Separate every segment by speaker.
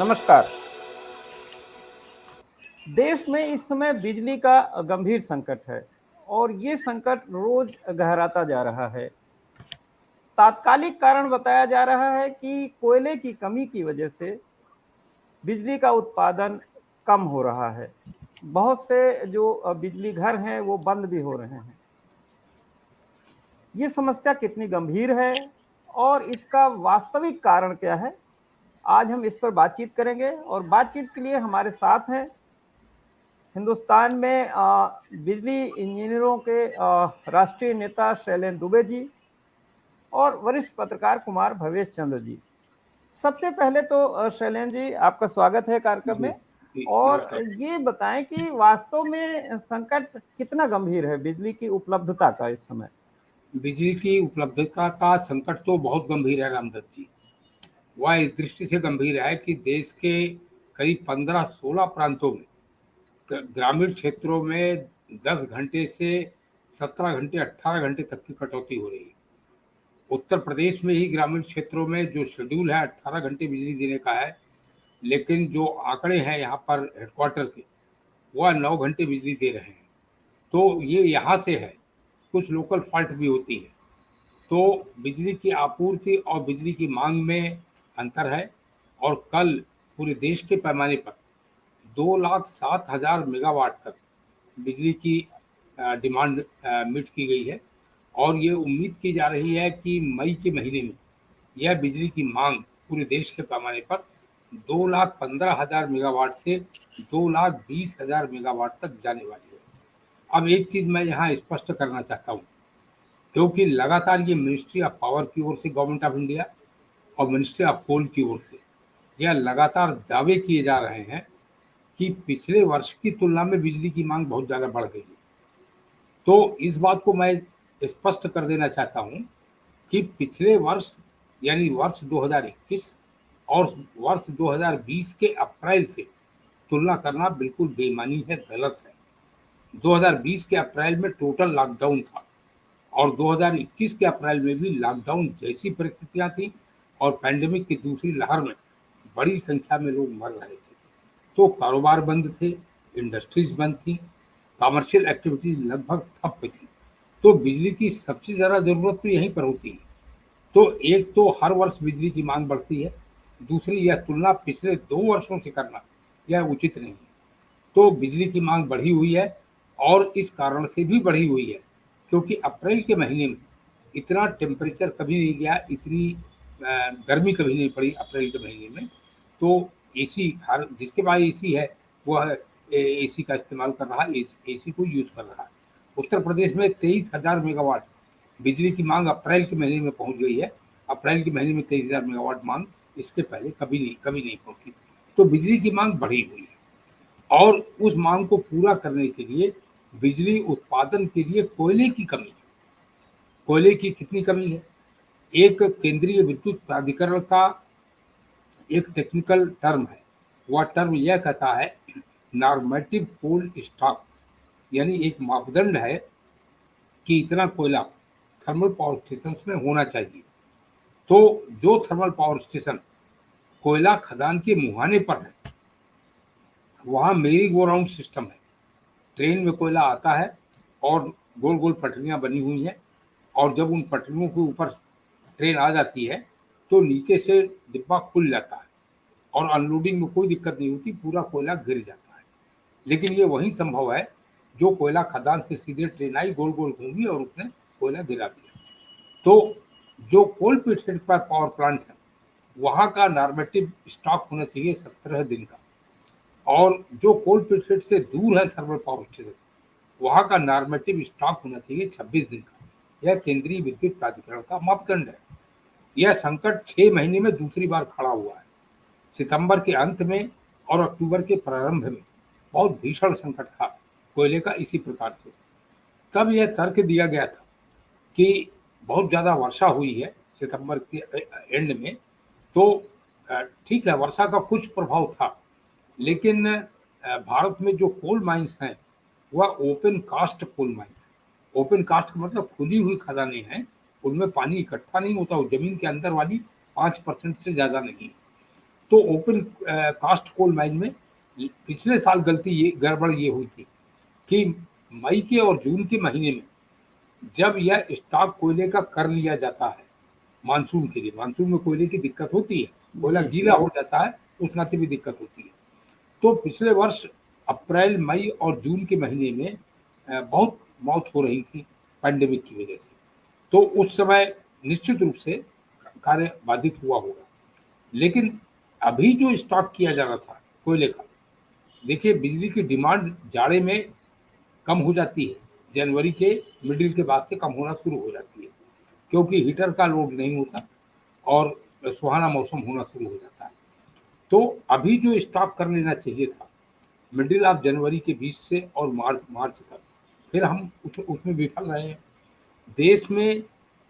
Speaker 1: नमस्कार। देश में इस समय बिजली का गंभीर संकट है और ये संकट रोज गहराता जा रहा है। तात्कालिक कारण बताया जा रहा है कि कोयले की कमी की वजह से बिजली का उत्पादन कम हो रहा है। बहुत से जो बिजली घर हैं वो बंद भी हो रहे हैं। ये समस्या कितनी गंभीर है और इसका वास्तविक कारण क्या है? आज हम इस पर बातचीत करेंगे और बातचीत के लिए हमारे साथ हैं हिंदुस्तान में बिजली इंजीनियरों के राष्ट्रीय नेता शैलेंद्र दुबे जी और वरिष्ठ पत्रकार कुमार भवेश चंद्र जी। सबसे पहले तो शैलेंद्र जी, आपका स्वागत है कार्यक्रम
Speaker 2: जी,
Speaker 1: में।
Speaker 2: जी,
Speaker 1: और
Speaker 2: नमस्कार।
Speaker 1: ये बताएं कि वास्तव में संकट कितना गंभीर है बिजली की उपलब्धता का इस समय।
Speaker 2: बिजली की उपलब्धता का संकट तो बहुत गंभीर है रामदत्त जी। वह इस दृष्टि से गंभीर है कि देश के करीब 15-16 प्रांतों में ग्रामीण क्षेत्रों में 10 घंटे से 17 घंटे 18 घंटे तक की कटौती हो रही है। उत्तर प्रदेश में ही ग्रामीण क्षेत्रों में जो शेड्यूल है 18 घंटे बिजली देने का है, लेकिन जो आंकड़े हैं यहाँ पर हेडक्वार्टर के, वह 9 घंटे बिजली दे रहे हैं। तो ये यहाँ से है, कुछ लोकल फॉल्ट भी होती है। तो बिजली की आपूर्ति और बिजली की मांग में अंतर है। और कल पूरे देश के पैमाने पर 2,07,000 मेगावाट तक बिजली की डिमांड मीट की गई है। और ये उम्मीद की जा रही है कि मई के महीने में यह बिजली की मांग पूरे देश के पैमाने पर 2,15,000 मेगावाट से 2,20,000 मेगावाट तक जाने वाली है। अब एक चीज़ मैं यहाँ स्पष्ट करना चाहता हूँ, क्योंकि लगातार ये मिनिस्ट्री ऑफ पावर की ओर से गवर्नमेंट ऑफ इंडिया और मिनिस्ट्री ऑफ कोल की ओर से यह लगातार दावे किए जा रहे हैं कि पिछले वर्ष की तुलना में बिजली की मांग बहुत ज़्यादा बढ़ गई है। तो इस बात को मैं स्पष्ट कर देना चाहता हूँ कि पिछले वर्ष यानी वर्ष 2021 और वर्ष 2020 के अप्रैल से तुलना करना बिल्कुल बेईमानी है, गलत है। 2020 के अप्रैल में टोटल लॉकडाउन था और 2021 के अप्रैल में भी लॉकडाउन जैसी परिस्थितियां थी और पैंडेमिक की दूसरी लहर में बड़ी संख्या में लोग मर रहे थे। तो कारोबार बंद थे, इंडस्ट्रीज बंद थी, कमर्शियल एक्टिविटीज लगभग ठप थी। तो बिजली की सबसे ज़्यादा ज़रूरत तो यहीं पर होती है। तो एक तो हर वर्ष बिजली की मांग बढ़ती है, दूसरी यह तुलना पिछले 2 वर्षों से करना यह उचित नहीं है। तो बिजली की मांग बढ़ी हुई है और इस कारण से भी बढ़ी हुई है क्योंकि अप्रैल के महीने में इतना टेम्परेचर कभी नहीं गया, इतनी गर्मी कभी नहीं पड़ी अप्रैल के महीने में। तो एसी हर जिसके पास एसी है वह एसी का इस्तेमाल कर रहा है, एसी को यूज़ कर रहा है। उत्तर प्रदेश में 23,000 मेगावाट बिजली की मांग अप्रैल के महीने में पहुंच गई है। अप्रैल के महीने में 23,000 मेगावाट मांग इसके पहले कभी नहीं पहुंची। तो बिजली की मांग बढ़ी हुई है और उस मांग को पूरा करने के लिए बिजली उत्पादन के लिए कोयले की कमी है। कोयले की कितनी कमी है? एक केंद्रीय विद्युत प्राधिकरण का एक टेक्निकल टर्म है। वह टर्म यह कहता है नॉर्मेटिव कोल स्टॉक, यानी एक मापदंड है कि इतना कोयला थर्मल पावर स्टेशन में होना चाहिए। तो जो थर्मल पावर स्टेशन कोयला खदान के मुहाने पर है, वहाँ मेरी गो राउंड सिस्टम है। ट्रेन में कोयला आता है और गोल गोल पटरियाँ बनी हुई हैं और जब उन पटरियों के ऊपर ट्रेन आ जाती है तो नीचे से डिब्बा खुल जाता है और अनलोडिंग में कोई दिक्कत नहीं होती, पूरा कोयला गिर जाता है। लेकिन ये वही संभव है जो कोयला खदान से सीधे ट्रेन आई, गोल गोल घूमी और उसने कोयला गिरा दिया। तो जो कोल फिटेड पर पावर प्लांट है वहाँ का नॉर्मेटिव स्टॉक होना चाहिए 17 दिन का, और जो कोल फिटेड से दूर है थर्मल पावर स्टेशन वहाँ का नॉर्मेटिव स्टॉक होना चाहिए 26 दिन का। यह केंद्रीय विद्युत प्राधिकरण का मापदंड है। यह संकट 6 महीने में दूसरी बार खड़ा हुआ है। सितंबर के अंत में और अक्टूबर के प्रारंभ में बहुत भीषण संकट था कोयले का इसी प्रकार से। तब यह तर्क दिया गया था कि बहुत ज़्यादा वर्षा हुई है सितंबर के एंड में, तो ठीक है, वर्षा का कुछ प्रभाव था, लेकिन भारत में जो कोल माइंस हैं वह ओपन कास्ट कोल माइन है। ओपन कास्ट का मतलब खुली हुई खदानें हैं, उनमें पानी इकट्ठा नहीं होता, वो जमीन के अंदर वाली 5% से ज़्यादा नहीं। तो ओपन कास्ट कोल माइन में पिछले साल गड़बड़ ये हुई थी कि मई के और जून के महीने में जब यह स्टॉक कोयले का कर लिया जाता है मानसून के लिए, मानसून में कोयले की दिक्कत होती है, कोयला गीला हो जाता है, उस नाते भी दिक्कत होती है। तो पिछले वर्ष अप्रैल, मई और जून के महीने में बहुत मौत हो रही थी पैंडेमिक की वजह से, तो उस समय निश्चित रूप से कार्य बाधित हुआ होगा। लेकिन अभी जो स्टॉक किया जा रहा था कोयले का, देखिए बिजली की डिमांड जाड़े में कम हो जाती है, जनवरी के मिडिल के बाद से कम होना शुरू हो जाती है, क्योंकि हीटर का लोड नहीं होता और सुहाना मौसम होना शुरू हो जाता है। तो अभी जो स्टॉक कर लेना चाहिए था मिडिल ऑफ जनवरी के 20 से और मार्च तक, फिर हम उसमें विफल रहे हैं। देश में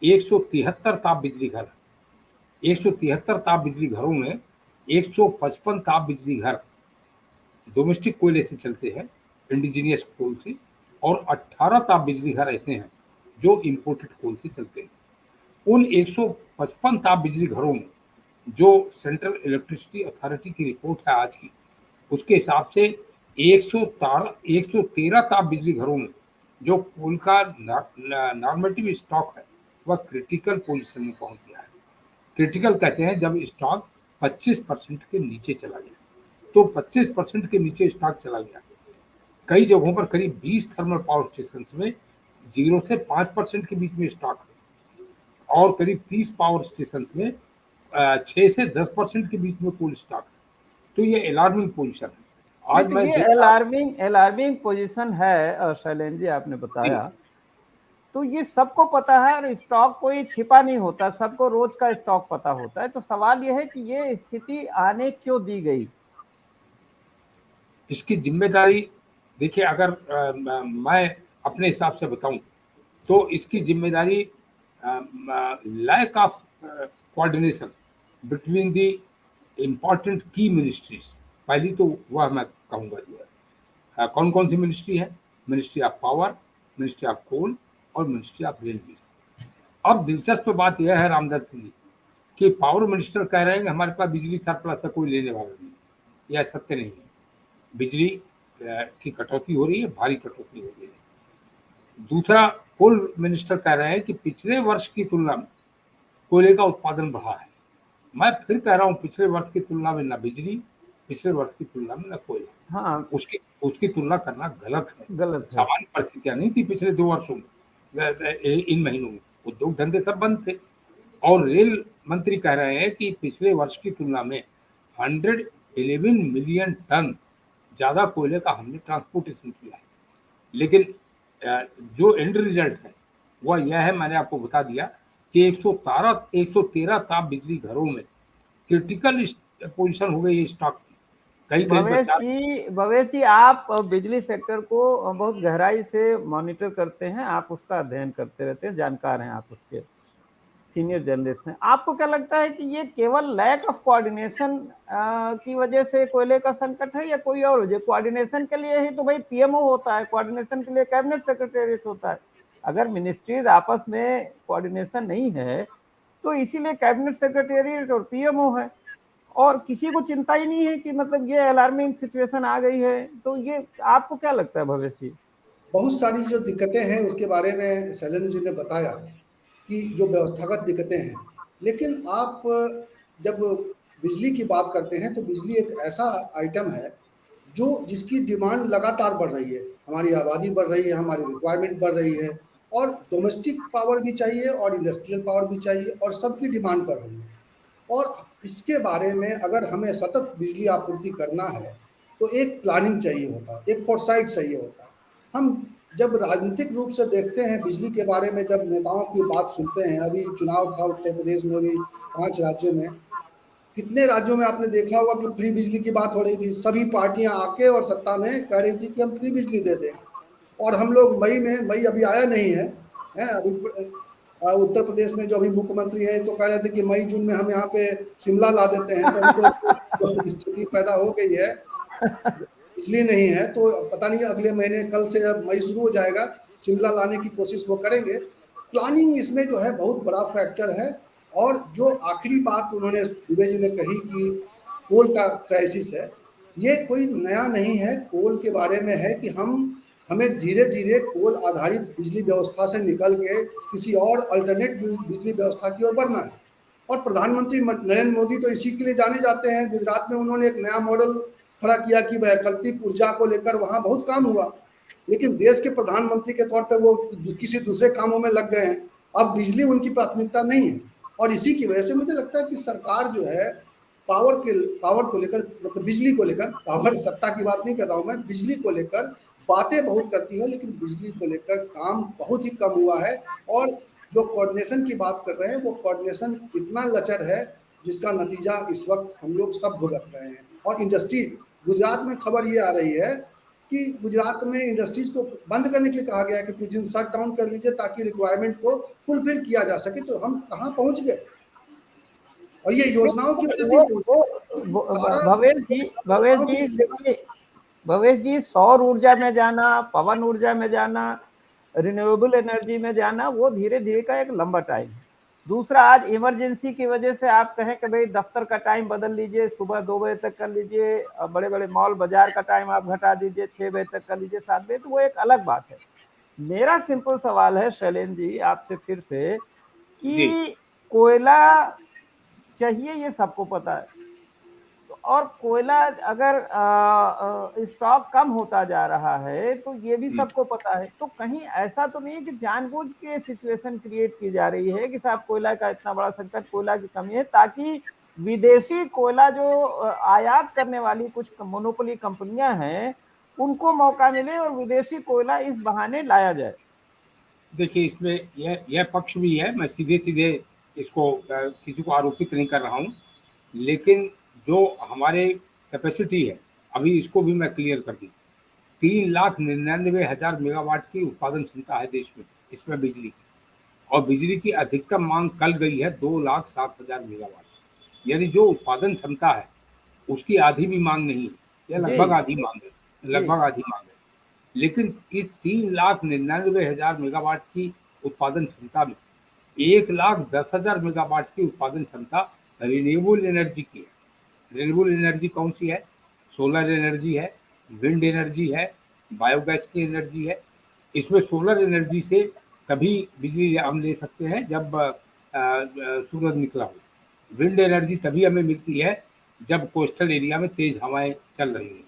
Speaker 2: 173 ताप बिजली घर, 173 ताप बिजली घरों में 155 ताप बिजली घर डोमेस्टिक कोयले से चलते हैं, इंडिजीनियस कोल से, और 18 ताप बिजली घर ऐसे हैं जो इम्पोर्टेड कोल से चलते हैं। उन 155 ताप बिजली घरों में जो सेंट्रल इलेक्ट्रिसिटी अथॉरिटी की रिपोर्ट है आज की, उसके हिसाब से 113 ताप बिजली घरों में जो कोल का नॉर्मेटिव स्टॉक है वह क्रिटिकल पोजीशन में पहुंच गया है। क्रिटिकल कहते हैं जब स्टॉक 25% के नीचे चला गया, तो 25% के नीचे स्टॉक चला गया। कई जगहों पर करीब 20 थर्मल पावर स्टेशन में 0 से 5% के बीच में स्टॉक है, और करीब 30 पावर स्टेशन में 6 से 10% के बीच में कोल स्टॉक है। तो ये अलार्मिंग पोजीशन है। आज
Speaker 1: तो ये अलार्मिंग पोजीशन है शैलेंद्र जी, आपने बताया। तो ये सबको पता है और स्टॉक कोई छिपा नहीं होता, सबको रोज का स्टॉक पता होता है। तो सवाल यह है कि ये स्थिति आने क्यों दी गई?
Speaker 2: इसकी जिम्मेदारी देखिए, अगर मैं अपने हिसाब से बताऊं तो इसकी जिम्मेदारी lack of coordination between the important की मिनिस्ट्रीज, पहली तो वह मैं कहूँगा जो है कौन कौन सी मिनिस्ट्री है, ministry of power, ministry of coal और मिनिस्ट्री ऑफ रेलवेज। अब दिलचस्प बात यह है रामदत्त जी कि पावर मिनिस्टर कह रहे हैं कि हमारे पास बिजली सरप्लस है, कोई लेने वाला नहीं। यह सत्य नहीं है। बिजली की कटौती हो रही है, भारी कटौती हो रही है। दूसरा, कोल मिनिस्टर कह रहे हैं कि पिछले वर्ष की तुलना में कोयले का उत्पादन बढ़ा है। मैं फिर कह रहा हूँ, पिछले वर्ष की तुलना में ना बिजली, पिछले वर्ष की तुलना में ना कोयला,
Speaker 1: हाँ,
Speaker 2: उसकी तुलना करना गलत है।
Speaker 1: गलत है।
Speaker 2: सामान्य परिस्थितियां नहीं थी पिछले 2 वर्षों में, इन महीनों में उद्योग धंधे सब बंद थे। और रेल मंत्री कह रहे हैं कि पिछले वर्ष की तुलना में 111 मिलियन टन ज्यादा कोयले का हमने ट्रांसपोर्टेशन किया है। लेकिन जो एंड रिजल्ट है वह यह है, मैंने आपको बता दिया कि 113 ताप बिजली घरों में क्रिटिकल पोजीशन हो गई है स्टॉक की। कई
Speaker 1: भवेश जी, आप बिजली सेक्टर को बहुत गहराई से मॉनिटर करते हैं, आप उसका अध्ययन करते रहते हैं, जानकार हैं आप उसके, सीनियर जर्नलिस्ट हैं। आपको क्या लगता है कि ये केवल लैक ऑफ कोऑर्डिनेशन की वजह से कोयले का संकट है या कोई और वजह? कोऑर्डिनेशन के लिए ही तो भाई पीएमओ होता है, कोऑर्डिनेशन के लिए कैबिनेट सेक्रेटेरिएट होता है। अगर मिनिस्ट्रीज आपस में कोऑर्डिनेशन नहीं है तो इसीलिए कैबिनेट सेक्रेटेरिएट और पीएमओ है, और किसी को चिंता ही नहीं है कि मतलब ये अलार्मिंग सिचुएशन आ गई है। तो ये आपको क्या लगता है भवेश जी?
Speaker 3: बहुत सारी जो दिक्कतें हैं उसके बारे में शैलेंद्र जी ने बताया कि जो व्यवस्थागत दिक्कतें हैं, लेकिन आप जब बिजली की बात करते हैं तो बिजली एक ऐसा आइटम है जो जिसकी डिमांड लगातार बढ़ रही है। हमारी आबादी बढ़ रही है, हमारी रिक्वायरमेंट बढ़ रही है, और डोमेस्टिक पावर भी चाहिए और इंडस्ट्रियल पावर भी चाहिए, और सबकी डिमांड बढ़ रही है। और इसके बारे में अगर हमें सतत बिजली आपूर्ति करना है तो एक प्लानिंग चाहिए होता है, एक फोरसाइट चाहिए होता है। हम जब राजनीतिक रूप से देखते हैं बिजली के बारे में, जब नेताओं की बात सुनते हैं, अभी चुनाव था उत्तर प्रदेश में भी 5 राज्यों में, कितने राज्यों में आपने देखा होगा कि फ्री बिजली की बात हो रही थी। सभी पार्टियां आके और सत्ता में कह रही थी कि हम फ्री बिजली दे दें, और हम लोग मई अभी आया नहीं है, अभी उत्तर प्रदेश में जो अभी मुख्यमंत्री है तो कह रहे थे कि मई जून में हम यहाँ पे शिमला ला देते हैं। तो हम तो स्थिति पैदा हो गई है, बिजली नहीं है, तो पता नहीं अगले महीने, कल से जब मई शुरू हो जाएगा, शिमला लाने की कोशिश वो करेंगे। प्लानिंग इसमें जो है बहुत बड़ा फैक्टर है। और जो आखिरी बात उन्होंने दुबे जी ने कही कि कोल का क्राइसिस है, ये कोई नया नहीं है। कोल के बारे में है कि हमें धीरे-धीरे कोल आधारित बिजली व्यवस्था से निकल के किसी और अल्टरनेट बिजली व्यवस्था की ओर बढ़ना है। और प्रधानमंत्री नरेंद्र मोदी तो इसी के लिए जाने जाते हैं। गुजरात में उन्होंने एक नया मॉडल खड़ा किया कि वैकल्पिक ऊर्जा को लेकर वहाँ बहुत काम हुआ, लेकिन देश के प्रधानमंत्री के तौर पर वो किसी दूसरे कामों में लग गए हैं। अब बिजली उनकी प्राथमिकता नहीं है, और इसी की वजह से मुझे लगता है कि सरकार जो है पावर को लेकर, मतलब बिजली को लेकर, पावर सत्ता की बात नहीं कर रहा हूँ मैं, बिजली को लेकर बातें बहुत करती है, लेकिन बिजली को लेकर काम बहुत ही कम हुआ है। और जो कोऑर्डिनेशन की बात कर रहे हैं, वो कोऑर्डिनेशन इतना लचर है जिसका नतीजा इस वक्त हम लोग सब भुगत रहे हैं। और इंडस्ट्री, गुजरात में खबर ये आ रही है कि गुजरात में इंडस्ट्रीज को बंद करने के लिए कहा गया है कि कुछ दिन शट डाउन कर लीजिए ताकि रिक्वायरमेंट को फुलफिल किया जा सके। तो हम कहाँ पहुंच गए, और ये योजनाओं की वजह से
Speaker 1: भवेश जी देखिए, भवेश जी, सौर ऊर्जा में जाना, पवन ऊर्जा में जाना, रिन्यूएबल एनर्जी में जाना, वो धीरे धीरे का एक लंबा टाइम है। दूसरा, आज इमरजेंसी की वजह से आप कहें कि भाई दफ्तर का टाइम बदल लीजिए, सुबह 2 बजे तक कर लीजिए, बड़े बड़े मॉल बाजार का टाइम आप घटा दीजिए, 6 बजे तक कर लीजिए, 7 बजे, तो वो एक अलग बात है। मेरा सिंपल सवाल है शैलेंद्र जी आपसे फिर से कि कोयला चाहिए, ये सबको पता है, और कोयला अगर स्टॉक कम होता जा रहा है तो ये भी सबको पता है। तो कहीं ऐसा तो नहीं है कि जानबूझ के सिचुएशन क्रिएट की जा रही है कि साहब कोयला का इतना बड़ा संकट, कोयला की कमी है, ताकि विदेशी कोयला जो आयात करने वाली कुछ मोनोपोली कंपनियां हैं उनको मौका मिले और विदेशी कोयला इस बहाने लाया जाए?
Speaker 2: देखिए, इसमें यह पक्ष भी है, मैं सीधे सीधे इसको किसी को आरोपित नहीं कर रहा हूँ, लेकिन जो हमारे कैपेसिटी है, अभी इसको भी मैं क्लियर कर दूँ, 3,99,000 मेगावाट की उत्पादन क्षमता है देश में, इसमें बिजली की, और बिजली की अधिकतम मांग कल गई है 2,07,000 मेगावाट। यानी जो उत्पादन क्षमता है उसकी आधी भी मांग नहीं है, यह लगभग आधी मांग है, लगभग आधी मांग है। लेकिन इस 3,99,000 मेगावाट की उत्पादन क्षमता में 1,10,000 मेगावाट की उत्पादन क्षमता रिन्यूएबल एनर्जी की है। रिन्यूएबल एनर्जी कौन सी है? सोलर एनर्जी है, विंड एनर्जी है, बायोगैस की एनर्जी है। इसमें सोलर एनर्जी से तभी बिजली हम ले सकते हैं जब सूरज निकला हो। विंड एनर्जी तभी हमें मिलती है जब कोस्टल एरिया में तेज हवाएं चल रही हैं।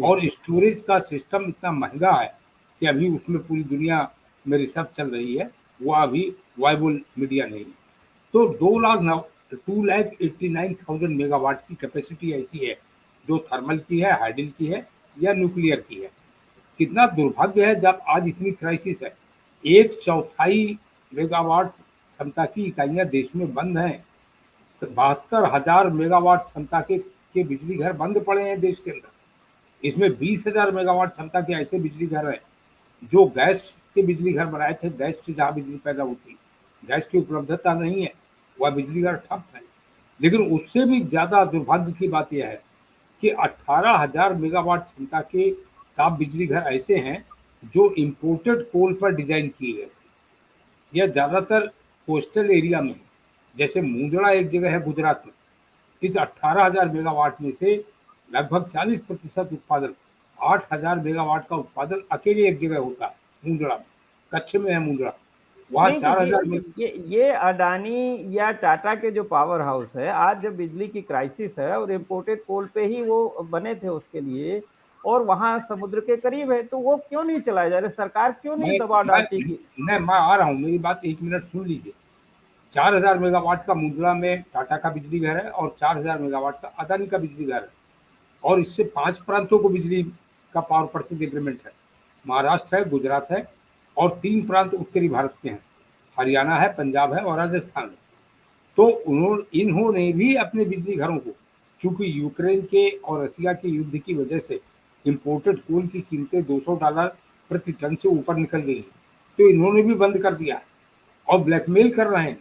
Speaker 2: और स्टोरेज का सिस्टम इतना महंगा है कि अभी उसमें पूरी दुनिया में रिसर्च चल रही है, वो अभी वायबल मीडिया नहीं। तो 2,89,000 मेगावाट की कैपेसिटी ऐसी है जो थर्मल की है, हाइडल की है या न्यूक्लियर की है। कितना दुर्भाग्य है जब आज इतनी क्राइसिस है, 1/4 मेगावाट क्षमता की इकाइयां देश में बंद हैं। 72,000 मेगावाट क्षमता के बिजली घर बंद पड़े हैं देश के अंदर। इसमें 20,000 मेगावाट क्षमता के ऐसे बिजली घर हैं जो गैस के बिजली घर बनाए थे, गैस से जहाँ बिजली पैदा होती, गैस की उपलब्धता नहीं है, वह बिजली घर ठप है। लेकिन उससे भी ज़्यादा दुर्भाग्य की बात यह है कि 18,000 मेगावाट क्षमता के ताप बिजली घर ऐसे हैं जो इम्पोर्टेड कोल पर डिज़ाइन किए गए थे। यह ज़्यादातर कोस्टल एरिया में, जैसे मुंद्रा एक जगह है गुजरात में, इस 18,000 मेगावाट में से लगभग 40% उत्पादन, 8,000 मेगावाट का उत्पादन अकेले एक जगह होता है, मुंद्रा में, कच्छ में है मुंद्रा, वहाँ 4,000
Speaker 1: ये अडानी या टाटा के जो पावर हाउस है, आज जब बिजली की क्राइसिस है और इम्पोर्टेड कोल पे ही वो बने थे उसके लिए, और वहाँ समुद्र के करीब है, तो वो क्यों नहीं चलाए जा रहे? सरकार क्यों नहीं दबाव डालती की?
Speaker 2: मैं आ रहा हूँ, मेरी बात 1 मिनट सुन लीजिए। 4,000 मेगावाट का मुंद्रा में टाटा का बिजली घर है और 4,000 मेगावाट का अदानी का बिजली घर है, और इससे 5 प्रांतों को बिजली का पावर परचेज एग्रीमेंट है। महाराष्ट्र है, गुजरात है, और 3 प्रांत उत्तरी भारत के हैं, हरियाणा है, पंजाब है और राजस्थान है। तो इन्होंने भी अपने बिजली घरों को, चूंकि यूक्रेन के और रसिया के युद्ध की वजह से इम्पोर्टेड कोल की कीमतें $200 प्रति टन से ऊपर निकल गई हैं, तो इन्होंने भी बंद कर दिया और ब्लैकमेल कर रहे हैं,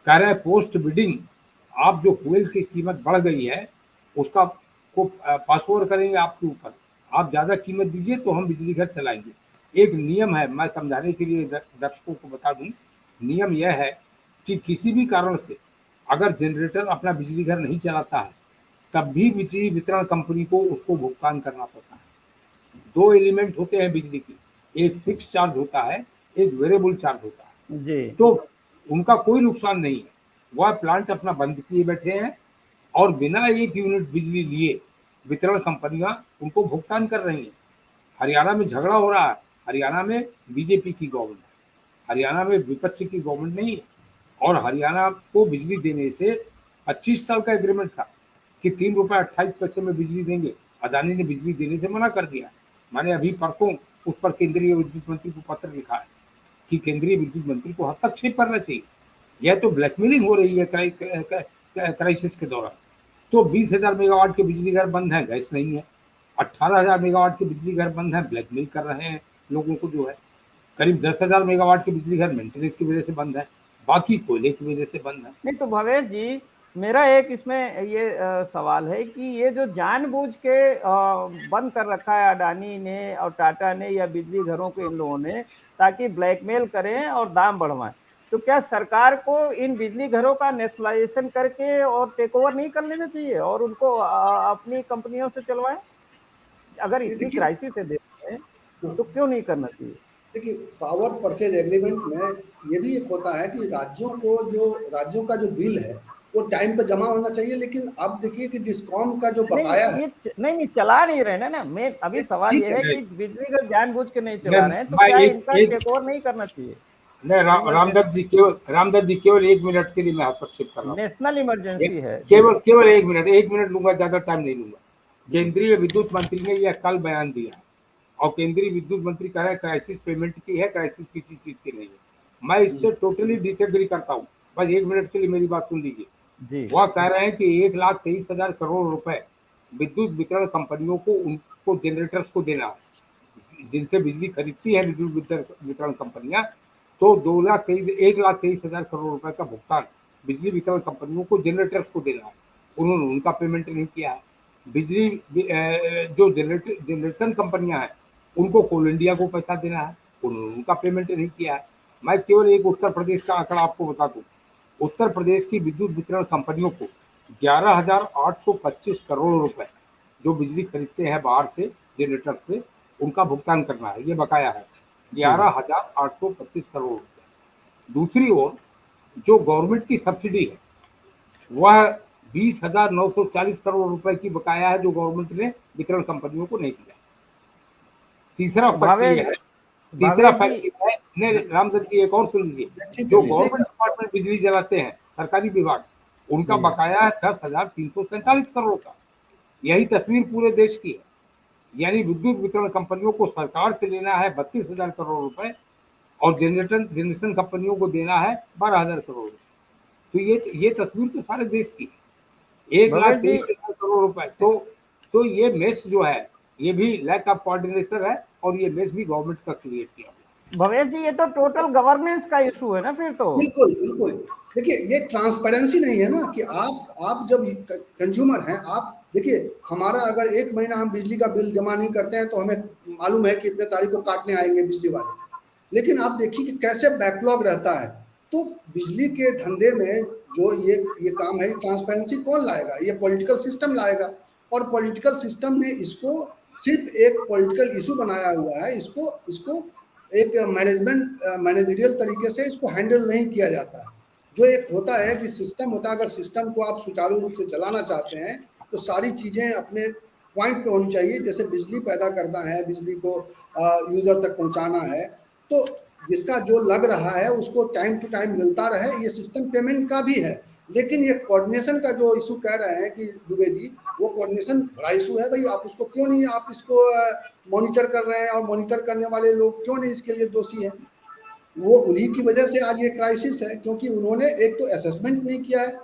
Speaker 2: कह रहे हैं पोस्ट बिडिंग आप जो फ्यूल की कीमत बढ़ गई है उसका को पास ओवर करेंगे आपके ऊपर, आप ज़्यादा कीमत दीजिए तो हम बिजली घर चलाएंगे। एक नियम है, मैं समझाने के लिए दर्शकों को बता दूं, नियम यह है कि किसी भी कारण से अगर जनरेटर अपना बिजली घर नहीं चलाता है तब भी बिजली वितरण कंपनी को उसको भुगतान करना पड़ता है। 2 एलिमेंट होते हैं बिजली की, एक फिक्स चार्ज होता है, एक वेरिएबल चार्ज होता है।
Speaker 1: जी
Speaker 2: तो उनका कोई नुकसान नहीं है, वह प्लांट अपना बंद किए बैठे हैं और बिना 1 यूनिट बिजली लिए वितरण कंपनियां उनको भुगतान कर रही हैं। हरियाणा में झगड़ा हो रहा है, हरियाणा में बीजेपी की गवर्नमेंट है, हरियाणा में विपक्ष की गवर्नमेंट नहीं है। और हरियाणा को बिजली देने से 25 साल का एग्रीमेंट था कि 3 रुपये 28 पैसे में बिजली देंगे। अदानी ने बिजली देने से मना कर दिया। मैंने अभी परसों उस पर केंद्रीय विद्युत मंत्री को पत्र लिखा है कि केंद्रीय विद्युत मंत्री को हस्तक्षेप करना चाहिए। यह तो ब्लैकमेलिंग हो रही है क्राइसिस के दौरान। तो 20,000 मेगावाट के बिजली घर बंद है, गैस नहीं है। 18,000 मेगावाट के बिजली घर बंद है, ब्लैकमेल कर रहे हैं लोगों को जो है। करीब 10,000 मेगावाट के बिजली घर मेंटेनेंस की वजह से बंद है, बाकी कोयले की वजह से बंद है।
Speaker 1: नहीं तो भवेश जी, मेरा एक इसमें ये सवाल है कि ये जो जानबूझ के बंद कर रखा है अडानी ने और टाटा ने या बिजली घरों के इन लोगों ने, ताकि ब्लैकमेल करें और दाम बढ़वाएं, तो क्या सरकार को इन बिजली घरों का नेशनलाइजेशन करके और टेक ओवर नहीं कर लेना चाहिए और उनको अपनी कंपनियों से चलवाएं? अगर
Speaker 3: ये
Speaker 1: इतनी
Speaker 3: देखिए,
Speaker 1: क्राइसिस है देश में तो क्यों नहीं करना चाहिए?
Speaker 3: देखिए पावर परचेज एग्रीमेंट में ये भी एक होता है कि राज्यों का जो बिल है वो टाइम पे जमा होना चाहिए, लेकिन अब देखिए कि डिस्कॉम का जो
Speaker 1: नहीं
Speaker 3: बकाया है।
Speaker 1: नहीं चला नहीं रहे ना। मैं अभी सवाल
Speaker 3: ठीक
Speaker 1: ये
Speaker 3: है।
Speaker 1: है कि बिजली का जानबूझ के नहीं
Speaker 2: मैं
Speaker 1: चला रहे हैं, तो
Speaker 2: मैं
Speaker 1: क्या
Speaker 2: एक
Speaker 1: इनका
Speaker 2: एक
Speaker 1: टेक ओवर नहीं करना चाहिए?
Speaker 2: नहीं, रामदत्त जी केवल 1 मिनट के लिए मैं हस्तक्षेप कर रहा हूँ।
Speaker 1: नेशनल इमरजेंसी है जी।
Speaker 2: केवल केवल 1 मिनट लूंगा, ज्यादा टाइम नहीं लूंगा। केंद्रीय विद्युत मंत्री ने यह कल बयान दिया है और केंद्रीय विद्युत मंत्री कह रहे हैं क्राइसिस पेमेंट की है, क्राइसिस किसी चीज की नहीं है। मैं इससे टोटली डिसएग्री करता हूँ। बस 1 मिनट के लिए मेरी बात सुन लीजिए।
Speaker 1: जी
Speaker 2: वह कह रहे हैं कि 1,23,000 करोड़ रुपए विद्युत वितरण कंपनियों को उनको जनरेटर्स को देना है, जिनसे बिजली खरीदती है विद्युत वितरण कंपनियां। तो 1,23,000 करोड़ रुपए का भुगतान बिजली वितरण कंपनियों को जनरेटर्स को देना है। उन्होंने उनका पेमेंट नहीं किया है। बिजली जो जनरेशन कंपनियां हैं उनको कोल इंडिया को पैसा देना है, उन्होंने उनका पेमेंट नहीं किया है। मैं केवल एक उत्तर प्रदेश का आंकड़ा आपको बता दूं। उत्तर प्रदेश की विद्युत वितरण कंपनियों को 11,825 करोड़ रुपए जो बिजली खरीदते हैं बाहर से जनरेटर से, उनका भुगतान करना है। ये बकाया है
Speaker 1: जी
Speaker 2: 11,825 करोड़ रुपए। दूसरी ओर जो गवर्नमेंट की सब्सिडी है वह 20,940 करोड़ रुपए की बकाया है, जो गवर्नमेंट ने वितरण कंपनियों को नहीं दिया। तीसरा
Speaker 1: तो
Speaker 2: फैक्ट ये
Speaker 1: भावेश
Speaker 2: है तीसरा
Speaker 1: भावेश जी,
Speaker 2: फैक्ट ये है नहीं, रामदत्त जी एक और सुन लीजिए।
Speaker 3: ठीक
Speaker 2: जो
Speaker 3: है, सही
Speaker 2: गवर्नमेंट डिपार्टमेंट बिजली जलाते हैं, सरकारी विभाग, उनका
Speaker 1: जी
Speaker 2: बकाया है 10,347 करोड़ का। यही तस्वीर पूरे देश की है। यानी विद्युत वितरण कंपनियों को सरकार से लेना है 32,000 करोड़ रुपए और जनरेशन कंपनियों को देना है 12,000 करोड़ रुपए। तो ये तस्वीर तो सारे देश की है। एक लाख
Speaker 1: भवेश जी,
Speaker 2: तेईस हजार करोड़ रुपए। तो ये मेस जो है ये भी लैक ऑफ कोऑर्डिनेशन है और ये मेस भी गवर्नमेंट का क्रिएट किया हुआ है।
Speaker 1: भवेश जी, ये तो टोटल गवर्नेंस का इशू है ना फिर तो।
Speaker 3: बिल्कुल, बिल्कुल। देखिए, ये ट्रांसपेरेंसी नहीं है ना कि आप जब कंज्यूमर हैं, आप देखिए हमारा अगर 1 महीना हम बिजली का बिल जमा नहीं करते हैं तो हमें मालूम है कि इतने तारीख को काटने आएंगे बिजली वाले। लेकिन आप देखिए कि कैसे बैकलॉग रहता है। तो बिजली के धंधे में जो ये काम है, ट्रांसपेरेंसी कौन लाएगा? ये पॉलिटिकल सिस्टम लाएगा। और पॉलिटिकल सिस्टम ने इसको सिर्फ एक पॉलिटिकल इशू बनाया हुआ है। इसको इसको एक मैनेजरियल तरीके से इसको हैंडल नहीं किया जाता है। जो एक होता है कि सिस्टम होता है, अगर सिस्टम को आप सुचारू रूप से चलाना चाहते हैं तो सारी चीज़ें अपने पॉइंट पे होनी चाहिए। जैसे बिजली पैदा करना है, बिजली को यूज़र तक पहुंचाना है, तो जिसका जो लग रहा है उसको टाइम टू टाइम मिलता रहे। ये सिस्टम पेमेंट का भी है। लेकिन ये कोऑर्डिनेशन का जो इशू कह रहे हैं कि दुबे जी, वो कोऑर्डिनेशन बड़ा इशू है भाई। आप उसको क्यों नहीं, आप इसको मॉनिटर कर रहे हैं और मॉनिटर करने वाले लोग क्यों नहीं इसके लिए दोषी हैं? वो उन्हीं की वजह से आज ये क्राइसिस है, क्योंकि उन्होंने एक तो असेसमेंट नहीं किया है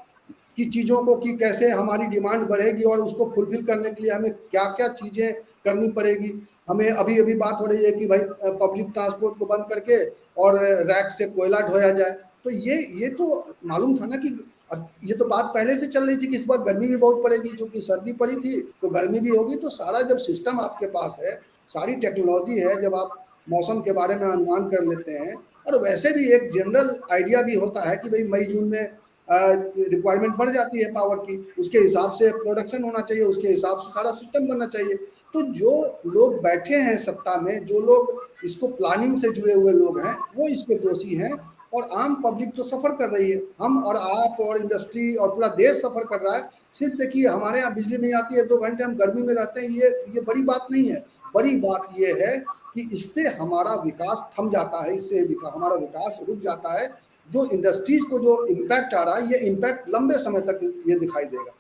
Speaker 3: कि चीज़ों को कि कैसे हमारी डिमांड बढ़ेगी और उसको फुलफिल करने के लिए हमें क्या क्या चीज़ें करनी पड़ेगी। हमें अभी अभी बात हो रही है कि भाई पब्लिक ट्रांसपोर्ट को बंद करके और रैक से कोयला ढोया जाए। तो ये तो मालूम था ना कि ये तो बात पहले से चल रही थी कि इस बार गर्मी भी बहुत पड़ेगी, क्योंकि सर्दी पड़ी थी तो गर्मी भी होगी। तो सारा जब सिस्टम आपके पास है, सारी टेक्नोलॉजी है, जब आप मौसम के बारे में अनुमान कर लेते हैं, और वैसे भी एक जनरल आइडिया भी होता है कि भाई मई जून में रिक्वायरमेंट बढ़ जाती है पावर की, उसके हिसाब से प्रोडक्शन होना चाहिए, उसके हिसाब से सारा सिस्टम बनना चाहिए। तो जो लोग बैठे हैं सत्ता में, जो लोग इसको प्लानिंग से जुड़े हुए लोग हैं, वो इसके दोषी हैं, और आम पब्लिक तो सफ़र कर रही है। हम और आप और इंडस्ट्री और पूरा देश सफ़र कर रहा है। सिर्फ देखिए, हमारे यहाँ बिजली नहीं आती है, 2 घंटे हम गर्मी में रहते हैं, ये बड़ी बात नहीं है। बड़ी बात ये है कि इससे हमारा विकास थम जाता है, इससे हमारा विकास रुक जाता है। जो इंडस्ट्रीज को जो इम्पैक्ट आ रहा है, ये इम्पैक्ट लंबे समय तक ये दिखाई देगा।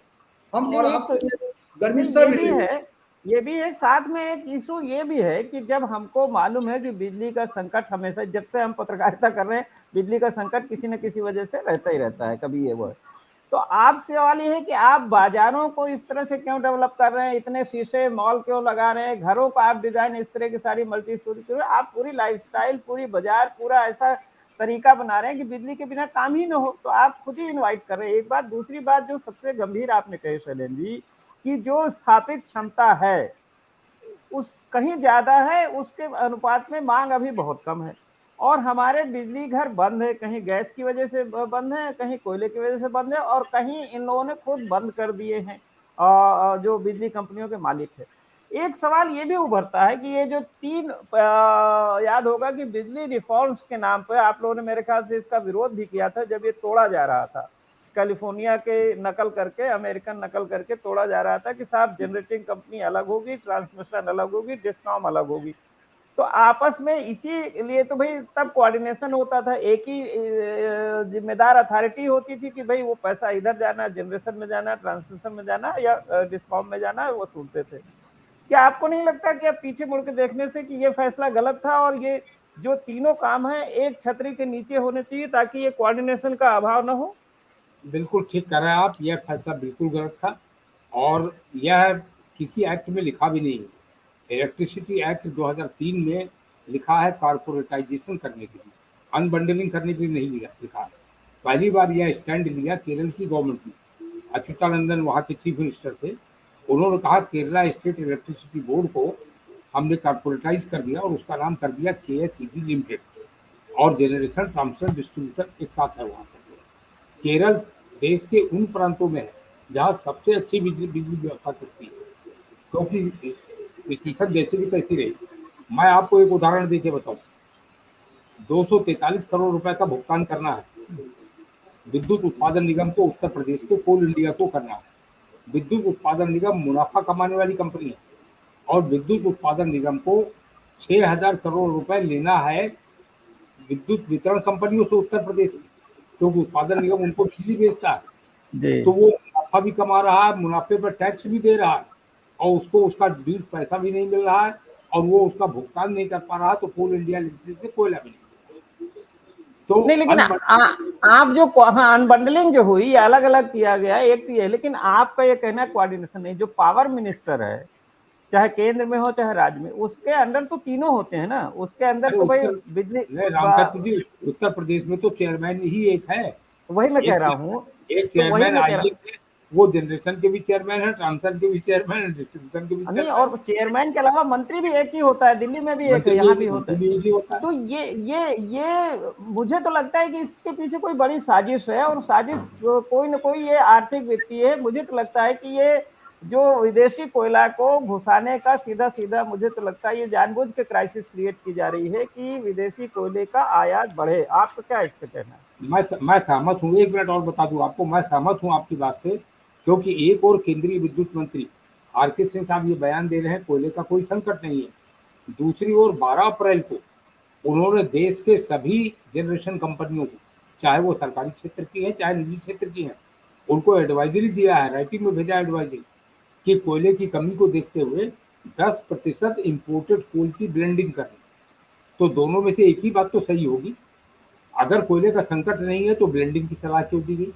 Speaker 3: हम और
Speaker 1: नहीं, एक
Speaker 3: आप
Speaker 1: तो
Speaker 3: तो ये गर्मी
Speaker 1: नहीं,
Speaker 3: सह भी नहीं।
Speaker 1: ये भी है, साथ में एक इशू ये भी है कि जब हमको मालूम है कि बिजली का संकट हमेशा, जब से हम पत्रकारिता कर रहे हैं, बिजली का संकट किसी न किसी वजह से रहता ही रहता है, कभी ये वो। तो आप सवाल ये है कि आप बाजारों को इस तरह से क्यों डेवलप कर रहे हैं, इतने शीशे मॉल क्यों लगा रहे हैं, घरों को आप डिजाइन इस तरह की सारी मल्टी स्टोरी क्यों, आप पूरी लाइफस्टाइल, पूरी बाजार, पूरा ऐसा तरीका बना रहे हैं कि बिजली के बिना काम ही ना हो, तो आप खुद ही इन्वाइट कर रहे हैं। एक बात, दूसरी बात जो सबसे गंभीर आपने कही शैलेंद्र जी, कि जो स्थापित क्षमता है उस कहीं ज्यादा है, उसके अनुपात में मांग अभी बहुत कम है, और हमारे बिजली घर बंद है, कहीं गैस की वजह से बंद है, कहीं कोयले की वजह से बंद है, और कहीं इन लोगों ने खुद बंद कर दिए हैं जो बिजली कंपनियों के मालिक है। एक सवाल ये भी उभरता है कि ये जो 3 याद होगा कि बिजली रिफॉर्म्स के नाम पर आप लोगों ने मेरे ख्याल से इसका विरोध भी किया था जब ये तोड़ा जा रहा था, कैलिफोर्निया के नकल करके, अमेरिकन नकल करके तोड़ा जा रहा था कि साहब जनरेटिंग कंपनी अलग होगी, ट्रांसमिशन अलग होगी, डिस्कॉम अलग होगी। तो आपस में इसीलिए तो भाई तब कोऑर्डिनेशन होता था, एक ही जिम्मेदार अथॉरिटी होती थी कि भाई वो पैसा इधर जाना, जनरेशन में जाना, ट्रांसमिशन में जाना या डिस्कॉम में जाना, वो सुनते थे। क्या आपको नहीं लगता कि अब पीछे मुड़ के देखने से कि ये फैसला गलत था, और ये जो तीनों काम है एक छतरी के नीचे होने चाहिए ताकि ये कोऑर्डिनेशन का अभाव ना हो?
Speaker 2: बिल्कुल ठीक कर रहे हैं आप, यह फैसला बिल्कुल गलत था, और यह किसी एक्ट में लिखा भी नहीं है। इलेक्ट्रिसिटी एक्ट 2003 में लिखा है कारपोरेटाइजेशन करने के लिए, अनबंडलिंग करने के लिए नहीं लिखा है। पहली बार यह स्टैंड लिया केरल की गवर्नमेंट ने, अच्युतानंदन वहाँ के चीफ मिनिस्टर थे, उन्होंने कहा केरला स्टेट इलेक्ट्रिसिटी बोर्ड को हमने कारपोरेटाइज कर दिया और उसका नाम कर दिया KSEB लिमिटेड, और जनरेशन ट्रांसमिशन डिस्ट्रीब्यूशन एक साथ है वहाँ पर। केरल देश के उन प्रांतों में है जहाँ सबसे अच्छी बिजली व्यवस्था चलती है, क्योंकि सिचुएशन जैसे भी कैसी रही। मैं आपको एक उदाहरण देके बताऊं, 243 करोड़ रुपए का भुगतान करना है विद्युत उत्पादन निगम को, उत्तर प्रदेश के कोल इंडिया को करना है। विद्युत उत्पादन निगम मुनाफा कमाने वाली कंपनी है, और विद्युत उत्पादन निगम को 6000 करोड़ रुपए लेना है विद्युत वितरण कंपनियों से उत्तर प्रदेश की, क्योंकि उत्पादन निगम उनको बिजली बेचता है। तो वो मुनाफा भी कमा रहा है, मुनाफे पर टैक्स भी दे रहा है, और उसको उसका ड्यू पैसा भी नहीं मिल रहा है, और वो उसका भुगतान नहीं कर पा रहा, तो कोल इंडिया लिमिटेड से कोयला भी नहीं। तो
Speaker 1: नहीं, लेकिन आप जो, हाँ, अनबंडलिंग जो हुई, अलग अलग किया गया, एक तो ये, लेकिन आपका ये कहना है कोऑर्डिनेशन नहीं। जो पावर मिनिस्टर है, चाहे केंद्र में हो चाहे राज्य में, उसके अंडर तो तीनों होते हैं ना, उसके अंदर तो भाई बिजली,
Speaker 2: रामचंद्र जी, उत्तर प्रदेश में तो चेयरमैन ही एक है।
Speaker 1: वही मैं कह रहा हूँ,
Speaker 2: एक चेयरमैन आईएएस है, वो जनरेशन के भी चेयरमैन है, ट्रांसमिशन के भी चेयरमैन है, डिस्ट्रीब्यूशन के भी
Speaker 1: नहीं, और चेयरमैन के अलावा मंत्री भी एक ही होता है, दिल्ली में भी एक है, यहाँ भी होता है। तो ये मुझे तो लगता है कि इसके पीछे कोई बड़ी साजिश है, और साजिश कोई ना कोई ये आर्थिक वित्तीय है। मुझे तो लगता है कि ये जो विदेशी कोयला को घुसाने का सीधा सीधा, मुझे तो लगता है ये जानबूझ के क्राइसिस क्रिएट की जा रही है कि विदेशी कोयले का आयात बढ़े। आपका क्या इस पे कहना है?
Speaker 2: मैं सहमत हूँ, एक मिनट और बता दूं आपको, मैं सहमत हूँ आपकी बात से, क्योंकि एक और केंद्रीय विद्युत मंत्री RK सिंह साहब ये बयान दे रहे हैं कोयले का कोई संकट नहीं है। दूसरी ओर 12 अप्रैल को उन्होंने देश के सभी जनरेशन कंपनियों को, चाहे वो सरकारी क्षेत्र की है चाहे निजी क्षेत्र की है, उनको एडवाइजरी दिया है, राइटिंग में भेजा एडवाइजरी, कि कोयले की कमी को देखते हुए 10% इम्पोर्टेड कोल की ब्लेंडिंग करनी। तो दोनों में से एक ही बात तो सही होगी। अगर कोयले का संकट नहीं है तो ब्लेंडिंग की सलाह क्यों दी गई?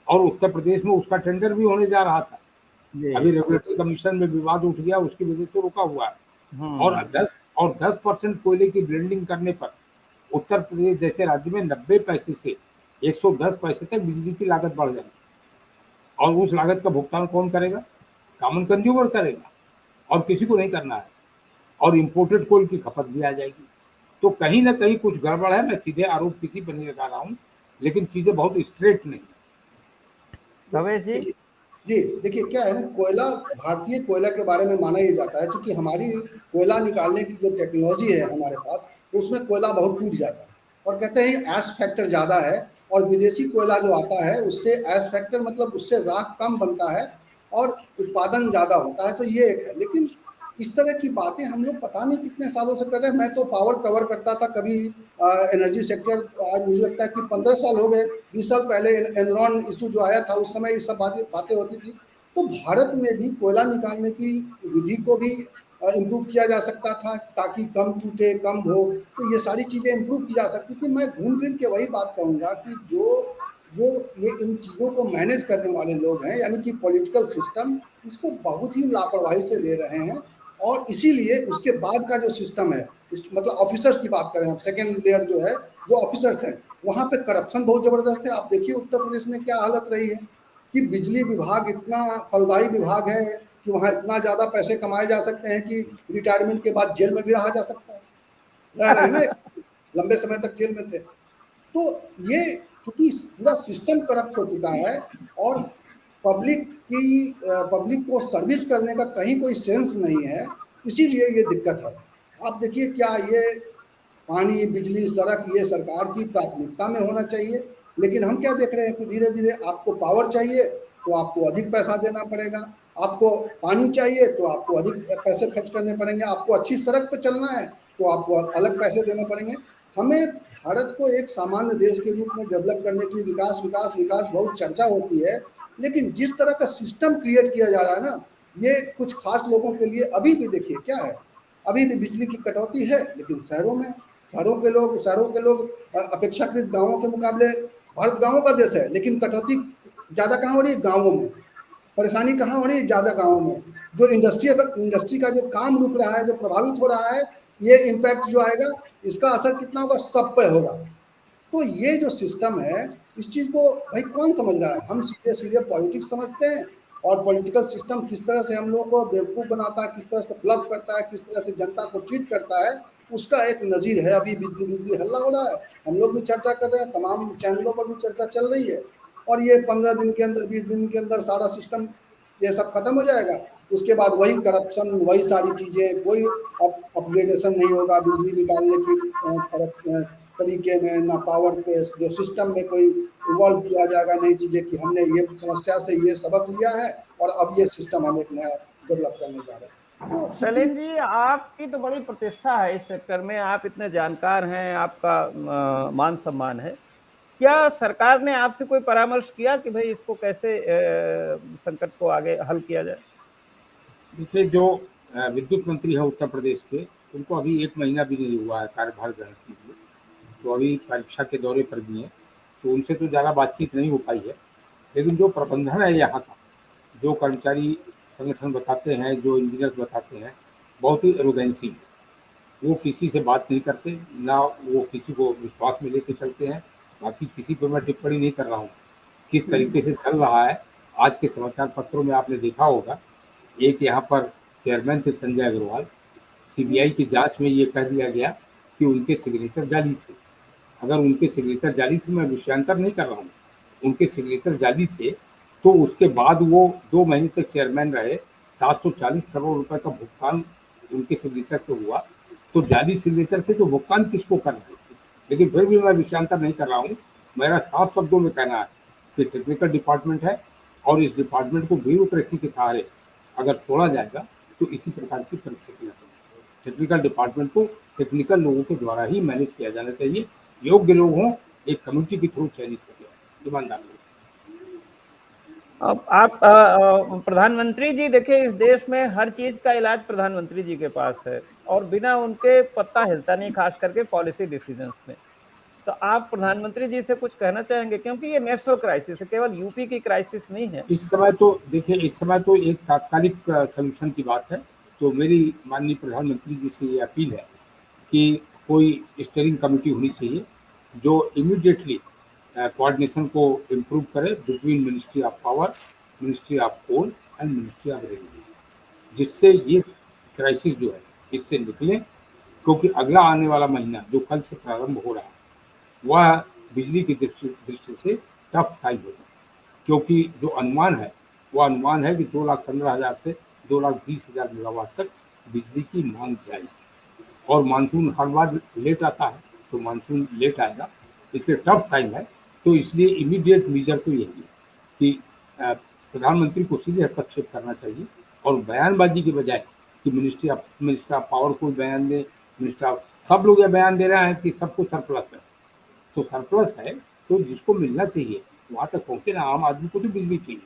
Speaker 2: और उत्तर प्रदेश में उसका टेंडर भी होने जा रहा था, अभी रेगुलेटरी कमीशन में विवाद उठ गया, उसकी वजह से रुका हुआ है। और 10% कोयले की ब्लेंडिंग करने पर उत्तर प्रदेश जैसे राज्य में 90 पैसे से 110 पैसे तक बिजली की लागत बढ़ जाएगी, और उस लागत का भुगतान कौन करेगा? कॉमन कंज्यूमर करेगा, और किसी को नहीं करना है, और इम्पोर्टेड कोल की खपत भी आ जाएगी। तो कहीं ना कहीं कुछ गड़बड़ है। मैं सीधे आरोप किसी पर नहीं लगा रहा हूँ, लेकिन चीजें बहुत स्ट्रेट नहीं।
Speaker 1: भवेश जी।
Speaker 3: देखिए जी, देखिए क्या है ना, कोयला, भारतीय कोयला के बारे में माना ये जाता है क्योंकि हमारी कोयला निकालने की जो टेक्नोलॉजी है हमारे पास, उसमें कोयला बहुत टूट जाता है और कहते हैं एश फैक्टर ज़्यादा है, और विदेशी कोयला जो आता है उससे एश फैक्टर मतलब उससे राख कम बनता है और उत्पादन ज़्यादा होता है, तो ये एक है। लेकिन इस तरह की बातें हम लोग पता नहीं कितने सालों से कर रहे हैं। मैं तो पावर कवर करता था कभी, एनर्जी सेक्टर, आज मुझे लगता है कि 15 साल हो गए। 20 साल पहले एनरॉन इशू जो आया था उस समय ये सब बातें होती थी। तो भारत में भी कोयला निकालने की विधि को भी इम्प्रूव किया जा सकता था ताकि कम टूटे, कम हो, तो ये सारी चीज़ें इम्प्रूव की जा सकती थी। मैं घूम फिर के वही बात कहूँगा कि जो जो ये इन चीज़ों को मैनेज करने वाले लोग हैं, यानी कि पॉलिटिकल सिस्टम, इसको बहुत ही लापरवाही से ले रहे हैं। और इसीलिए उसके बाद का जो सिस्टम है, मतलब ऑफिसर्स की बात करें हम, सेकेंड लेयर जो है, जो ऑफिसर्स हैं, वहाँ पे करप्शन बहुत ज़बरदस्त है। आप देखिए उत्तर प्रदेश में क्या हालत रही है कि बिजली विभाग इतना फलदायी विभाग है कि वहाँ इतना ज़्यादा पैसे कमाए जा सकते हैं कि रिटायरमेंट के बाद जेल में भी रहा जा सकता है। रह रहे हैं ना, लंबे समय तक जेल में थे। तो ये चूंकि पूरा सिस्टम करप्ट हो चुका है और पब्लिक को सर्विस करने का कहीं कोई सेंस नहीं है, इसीलिए ये दिक्कत है। आप देखिए क्या ये पानी, बिजली, सड़क, ये सरकार की प्राथमिकता में होना चाहिए, लेकिन हम क्या देख रहे हैं कि धीरे धीरे आपको पावर चाहिए तो आपको अधिक पैसा देना पड़ेगा, आपको पानी चाहिए तो आपको अधिक पैसे खर्च करने पड़ेंगे, आपको अच्छी सड़क पर चलना है तो आपको अलग पैसे देने पड़ेंगे। हमें भारत को एक सामान्य देश के रूप में डेवलप करने के लिए विकास विकास विकास बहुत चर्चा होती है, लेकिन जिस तरह का सिस्टम क्रिएट किया जा रहा है ना, ये कुछ खास लोगों के लिए अभी भी देखिए क्या है, अभी भी बिजली की कटौती है, लेकिन शहरों के लोग अपेक्षाकृत गांवों के मुकाबले, भारत गांवों का देश है, लेकिन कटौती ज़्यादा कहाँ हो रही है, गांवों में। परेशानी कहाँ हो रही है, ज़्यादा गांवों में। जो इंडस्ट्री का जो काम रुक रहा है, जो प्रभावित हो रहा है, ये इम्पैक्ट जो आएगा, इसका असर कितना होगा, सब पे होगा। तो ये जो सिस्टम है, इस चीज़ को भाई कौन समझ रहा है? हम सीधे सीधे पॉलिटिक्स समझते हैं, और पॉलिटिकल सिस्टम किस तरह से हम लोगों को बेवकूफ़ बनाता है, किस तरह से ब्लफ करता है, किस तरह से जनता को चीट करता है, उसका एक नज़ीर है। अभी बिजली बिजली हल्ला हो रहा है, हम लोग भी चर्चा कर रहे हैं, तमाम चैनलों पर भी चर्चा चल रही है, और ये 15 दिन के अंदर, 20 दिन के अंदर सारा सिस्टम ये सब खत्म हो जाएगा। उसके बाद वही करप्शन, वही सारी चीज़ें, कोई अपग्रेडेशन नहीं होगा बिजली निकालने की तरीके में, ना पावर के जो सिस्टम में कोई इवॉल्व किया जाएगा नई चीज़ें कि हमने ये समस्या से ये सबक लिया है और अब ये सिस्टम हम एक नया डेवलप करने जा रहे हैं। तो चूंकि
Speaker 1: शैलेंद्र जी, आपकी तो बड़ी प्रतिष्ठा है इस सेक्टर में, आप इतने जानकार हैं, आपका मान सम्मान है। क्या सरकार ने आपसे कोई परामर्श किया कि भाई इसको कैसे संकट को आगे हल किया जाए?
Speaker 2: देखिए, जो विद्युत मंत्री है उत्तर प्रदेश के, उनको अभी 1 महीना भी नहीं हुआ है कार्यभार ग्रहण कीजिए, तो अभी परीक्षा के दौरे पर भी हैं, तो उनसे तो ज़्यादा बातचीत नहीं हो पाई है। लेकिन जो प्रबंधन है यहाँ का, जो कर्मचारी संगठन बताते हैं, जो इंजीनियर बताते हैं, बहुत ही एरोगेंसी है। वो किसी से बात नहीं करते, ना वो किसी को विश्वास में लेके चलते हैं। बाकी किसी पर मैं टिप्पणी नहीं कर रहा हूँ, किस तरीके से चल रहा है। आज के समाचार पत्रों में आपने देखा होगा, एक यहाँ पर चेयरमैन थे संजय अग्रवाल, सीबीआई की जांच में ये कह दिया गया कि उनके सिग्नेचर जाली थे। अगर उनके सिग्नेचर जाली थे, मैं विषयांतर नहीं कर रहा हूँ, उनके सिग्नेचर जाली थे, तो उसके बाद वो 2 महीने तक चेयरमैन रहे, 740 करोड़ रुपए का भुगतान उनके सिग्नेचर पे हुआ। तो जाली सिग्नेचर से तो भुगतान किसको कर रहे थे? लेकिन फिर भी मैं विषयांतर नहीं कर रहा हूँ। मेरा साफ शब्दों में कहना है कि टेक्निकल डिपार्टमेंट है, और इस डिपार्टमेंट को ब्यूरोक्रेसी के सहारे अगर छोड़ा जाएगा तो इसी प्रकार की परिस्थितियाँ होंगी। टेक्निकल डिपार्टमेंट को टेक्निकल लोगों के द्वारा ही मैनेज किया जाना चाहिए, योग्य लोग हों, एक कमेटी के थ्रू चयनित हो गया, ईमानदार लोग।
Speaker 1: अब आप प्रधानमंत्री जी देखिए, इस देश में हर चीज का इलाज प्रधानमंत्री जी के पास है, और बिना उनके पत्ता हिलता नहीं, खास करके पॉलिसी डिसीजंस में। तो आप प्रधानमंत्री जी से कुछ कहना चाहेंगे, क्योंकि ये नेशनल क्राइसिस है, केवल यूपी की क्राइसिस नहीं है।
Speaker 2: इस समय तो देखिए, इस समय तो एक तात्कालिक सलूशन की बात है। तो मेरी माननीय प्रधानमंत्री जी से ये अपील है कि कोई स्टीयरिंग कमेटी होनी चाहिए जो इमीडिएटली कोऑर्डिनेशन को इम्प्रूव करे between ministry of power, ministry of coal and ministry of railway, जिससे ये क्राइसिस जो है इससे निकले। क्योंकि अगला आने वाला महीना जो कल से प्रारंभ हो रहा है, वह बिजली की दृष्टि से टफ टाइम होगा। क्योंकि जो अनुमान है वो अनुमान है कि 2,15,000 से 2,20,000 मेगावाट तक बिजली की मांग जाएगी। और मानसून हर बार लेट आता है, तो मानसून लेट आएगा, इसलिए टफ टाइम है। तो इसलिए इमीडिएट मेजर तो यही है कि प्रधानमंत्री को सीधे हस्तक्षेप करना चाहिए और बयानबाजी के बजाय कि मिनिस्टर ऑफ पावर को बयान दे, मिनिस्टर ऑफ सब लोग ये बयान दे रहे हैं कि सबको सरप्लस है। तो सरप्लस है तो जिसको मिलना चाहिए वहाँ तक पहुँचे ना, आम आदमी को तो बिजली चाहिए।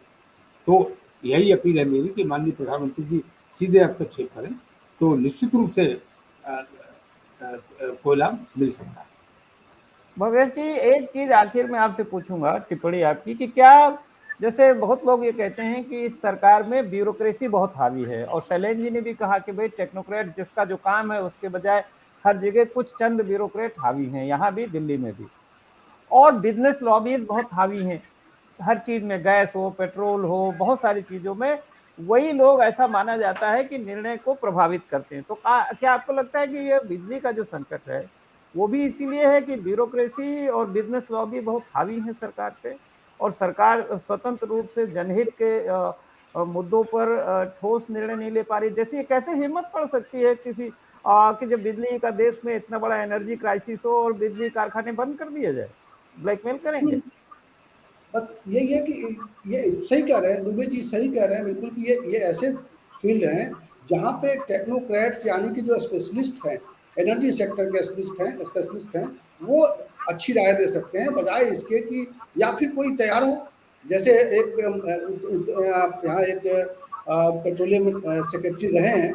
Speaker 2: तो यही अपील है मेरी कि माननीय प्रधानमंत्री जी सीधे हस्तक्षेप करें, तो निश्चित रूप से कोयला मिल सकता है।
Speaker 1: भवेश जी, एक चीज आखिर में आपसे पूछूंगा, टिप्पणी आपकी, कि क्या, जैसे बहुत लोग ये कहते हैं कि इस सरकार में ब्यूरोक्रेसी बहुत हावी है, और शैलेंद्र जी ने भी कहा कि भाई टेक्नोक्रेट जिसका जो काम है उसके बजाय हर जगह कुछ चंद ब्यूरोक्रेट हावी हैं, यहाँ भी दिल्ली में भी, और बिजनेस लॉबीज बहुत हावी हैं हर चीज में, गैस हो, पेट्रोल हो, बहुत सारी चीजों में वही लोग, ऐसा माना जाता है कि निर्णय को प्रभावित करते हैं। तो क्या आपको लगता है कि ये बिजली का जो संकट है वो भी इसीलिए है कि ब्यूरोक्रेसी और बिजनेस लॉबी बहुत हावी है सरकार पे, और सरकार स्वतंत्र रूप से जनहित के मुद्दों पर ठोस निर्णय नहीं ले पा रही? जैसे ये कैसे हिम्मत पड़ सकती है किसी कि जब बिजली का देश में इतना बड़ा एनर्जी क्राइसिस हो और बिजली कारखाने बंद कर दिए जाए, ब्लैकमेल करेंगे?
Speaker 3: बस यही है कि ये सही कह रहे हैं दुबे जी, सही कह रहे हैं बिल्कुल कि ये ऐसे फील्ड हैं जहाँ पे टेक्नोक्रेट्स यानी कि जो स्पेशलिस्ट हैं, एनर्जी सेक्टर के स्पेशलिस्ट हैं, वो अच्छी राय दे सकते हैं, बजाय इसके कि या फिर कोई तैयार हो। जैसे एक यहाँ एक पेट्रोलियम सेक्रेटरी रहे हैं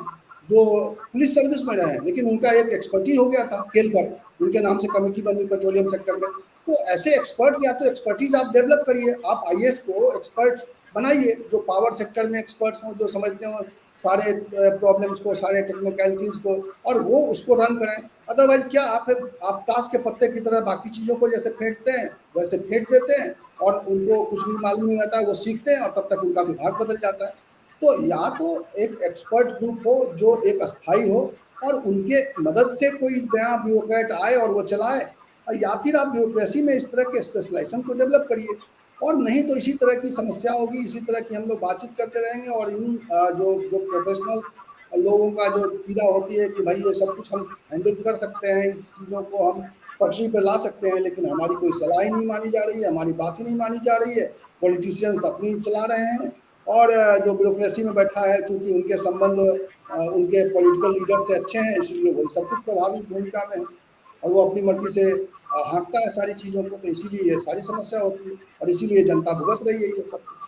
Speaker 3: जो पुलिस सर्विस में रहे हैं, लेकिन उनका एक एक्सपर्टीज हो गया था खेलकर, उनके नाम से कमेटी बनी पेट्रोलियम सेक्टर में। तो ऐसे एक्सपर्ट, या तो एक्सपर्टीज आप डेवलप करिए, आप आईएएस को एक्सपर्ट्स बनाइए जो पावर सेक्टर में एक्सपर्ट्स हों, जो समझते हो सारे प्रॉब्लम्स को, सारे टेक्निकलिटीज को, और वो उसको रन करें। अदरवाइज क्या आप ताश के पत्ते की तरह बाकी चीज़ों को जैसे फेंकते हैं वैसे फेंक देते हैं, और उनको कुछ भी मालूम नहीं आता, वो सीखते हैं और तब तक उनका विभाग बदल जाता है। तो या तो एक एक्सपर्ट ग्रुप हो जो एक अस्थाई हो, और उनके मदद से कोई नया ब्यूरोक्रेट आए और वो चलाए, या फिर आप ब्यूरोक्रेसी में इस तरह के स्पेशलाइजेशन को डेवलप करिए। और नहीं तो इसी तरह की समस्या होगी, इसी तरह की हम लोग बातचीत करते रहेंगे, और इन जो जो प्रोफेशनल लोगों का जो पीड़ा होती है कि भाई ये सब कुछ हम हैंडल कर सकते हैं, इस चीज़ों को हम पटरी पर ला सकते हैं, लेकिन हमारी कोई सलाह ही नहीं मानी जा रही है, हमारी बात ही नहीं मानी जा रही है, पॉलिटिशियंस अपनी चला रहे हैं, और जो ब्यूरोक्रेसी में बैठा है चूँकि उनके संबंध उनके पॉलिटिकल लीडर से अच्छे हैं, इसलिए वही सब कुछ प्रभावी भूमिका में है, और वो अपनी मर्जी से हाँकता है सारी चीज़ों को। तो इसीलिए ये सारी समस्या होती है, और इसीलिए जनता भुगत रही है ये सब कुछ।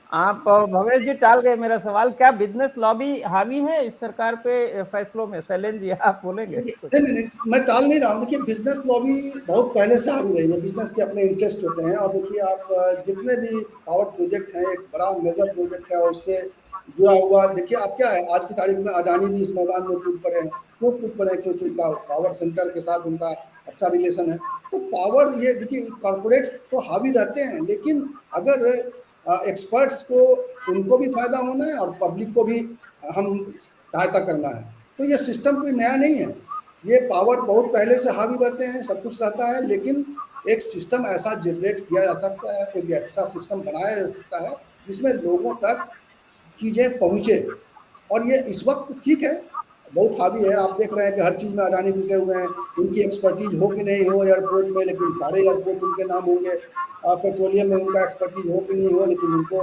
Speaker 1: आप भवेश जी टाल गए मेरा सवाल, क्या बिजनेस लॉबी हावी है इस सरकार पे फैसलों में? शैलेंद्र जी आप बोलेंगे कुछ?
Speaker 3: नहीं, मैं टाल नहीं रहा हूँ। देखिए बिजनेस लॉबी बहुत पहले से हावी रही है, बिजनेस के अपने इंटरेस्ट होते हैं। और देखिए आप जितने भी पावर प्रोजेक्ट हैं, एक बड़ा मेजर प्रोजेक्ट है और उससे जुड़ा हुआ, देखिए आप क्या है, आज की तारीख में अडानी भी इस मैदान में कूद पड़े हैं। क्यों कूद पड़े हैं? क्योंकि उनका पावर सेंटर के साथ उनका अच्छा रिलेशन है। तो पावर, ये देखिए कॉरपोरेट्स तो हावी रहते हैं, लेकिन अगर एक्सपर्ट्स को, उनको भी फायदा होना है और पब्लिक को भी हम सहायता करना है। तो ये सिस्टम कोई नया नहीं है, ये पावर बहुत पहले से हावी रहते हैं, सब कुछ रहता है, लेकिन एक सिस्टम ऐसा जनरेट किया जा सकता है, एक ऐसा सिस्टम बनाया जा सकता है जिसमें लोगों तक चीज़ें पहुँचे। और ये इस वक्त ठीक है, बहुत हावी है। आप देख रहे हैं कि हर चीज़ में अडानी घुसे हुए हैं, उनकी एक्सपर्टीज हो कि नहीं हो एयरपोर्ट में, लेकिन सारे एयरपोर्ट उनके नाम होंगे। पेट्रोलियम में उनका एक्सपर्टीज हो कि नहीं हो, लेकिन उनको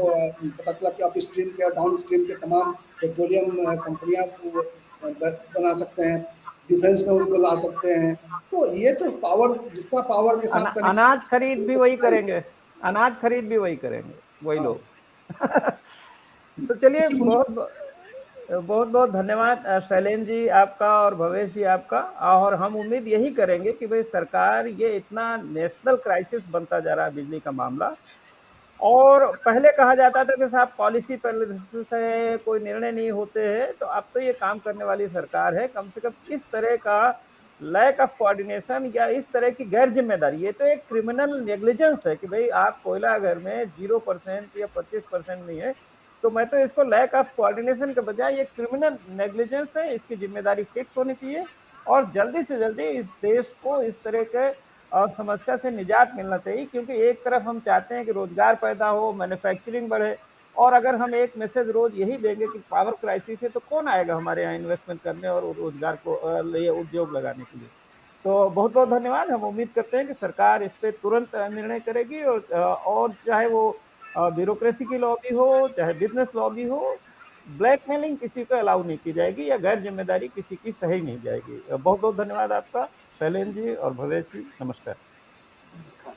Speaker 3: पता चला कि अप स्ट्रीम के और डाउन स्ट्रीम के तमाम पेट्रोलियम कंपनियां बना सकते हैं, डिफेंस में उनको ला सकते हैं। तो ये तो पावर, जिसका पावर के साथ
Speaker 1: अनाज खरीद भी वही
Speaker 3: कनेक्शन।
Speaker 1: करेंगे, अनाज खरीद भी वही करेंगे वही
Speaker 3: हाँ,
Speaker 1: लोग। तो चलिए,
Speaker 3: क्योंकि
Speaker 1: बहुत बहुत बहुत धन्यवाद शैलेंद्र जी आपका और भवेश जी आपका। और हम उम्मीद यही करेंगे कि भाई सरकार, ये इतना नेशनल क्राइसिस बनता जा रहा है बिजली का मामला, और पहले कहा जाता था कि साहब पॉलिसी पैरालिसिस है, कोई निर्णय नहीं होते हैं, तो अब तो ये काम करने वाली सरकार है। कम से कम इस तरह का लैक ऑफ कोऑर्डिनेशन या इस तरह की गैर जिम्मेदारी, ये तो एक क्रिमिनल नेग्लिजेंस है कि भाई आप कोयला घर में 0% या 25% नहीं है, तो मैं तो इसको लैक ऑफ कोऑर्डिनेशन के बजाय ये क्रिमिनल नेग्लिजेंस है, इसकी जिम्मेदारी फिक्स होनी चाहिए, और जल्दी से जल्दी इस देश को इस तरह के और समस्या से निजात मिलना चाहिए, क्योंकि एक तरफ हम चाहते हैं कि रोजगार पैदा हो, मैन्युफैक्चरिंग बढ़े, और अगर हम एक मैसेज रोज यही देंगे कि पावर क्राइसिस है, तो कौन आएगा हमारे यहाँ इन्वेस्टमेंट करने और रोजगार को लिए उद्योग लगाने के लिए। तो बहुत बहुत धन्यवाद। हम उम्मीद करते हैं कि सरकार इस पे तुरंत निर्णय करेगी, और चाहे वो ब्यूरोक्रेसी की लॉबी हो, चाहे बिजनेस लॉबी हो, ब्लैकमेलिंग किसी को अलाउ नहीं की जाएगी, या गैर जिम्मेदारी किसी की सही नहीं जाएगी। बहुत बहुत धन्यवाद आपका शैलेंद्र जी और भवेश जी, नमस्कार।
Speaker 2: नमस्कार।